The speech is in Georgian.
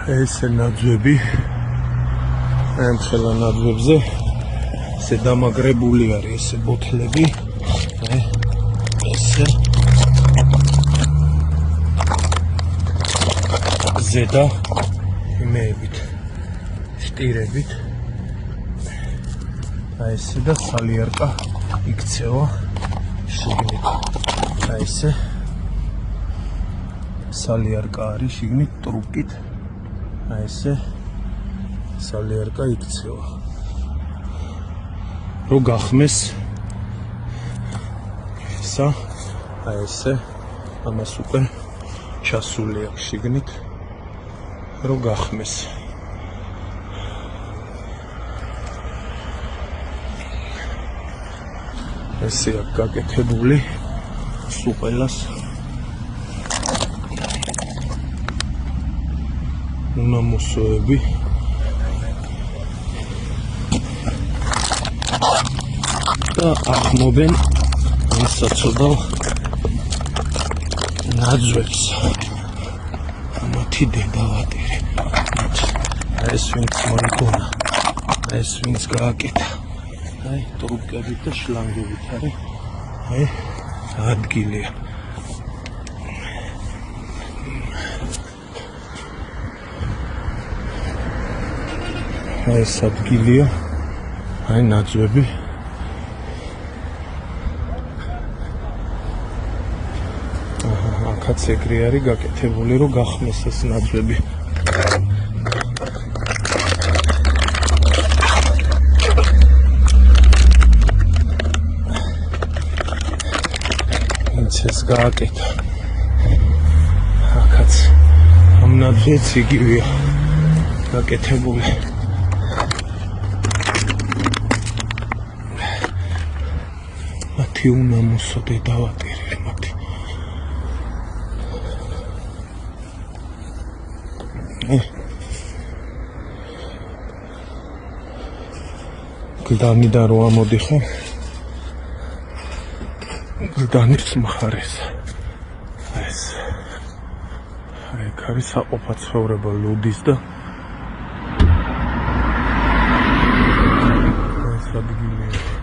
ეს ნაძვები ამ ხელა ნაძვებზე ესე დამაგრებული არის ესე ბოთლები ესე ზედა იმეებით შტირებით აი ესე და სალიარკა იქცევა შიგნით აი ესე სალიარკა არის შიგნით ტრუკით აი ესე სალიარკა იქცევა რო გახმეს ისა აი ესე ამას უკვე ჩასული აქვს შიგნით რო გახმეს ესე აქვს გაკეთებული სულ ყველას უნამოსოები და ახმობენ ამ საცოდავ ნაძვებს მათი დედავატირი ეს ვინც მოიგონა ეს ვინც გააკეთა აი ტრუკებით და შლანგებით არის აი ადგილია ეს ადგილია აი ნაძვები აქაც ეგრე არის გაკეთებული რომ გახმეს ეს ნაძვები ეს გააკეთა აქაც ამ ნაძვებს იგივეა გაკეთებული მათი უნამოსო დედავატირი მათი გლდანიდან რო ამოდიხარ გლდანის მხარეს ეს აი ქარი საყოფაცხოვრებო ლუდის და ეს ადგილია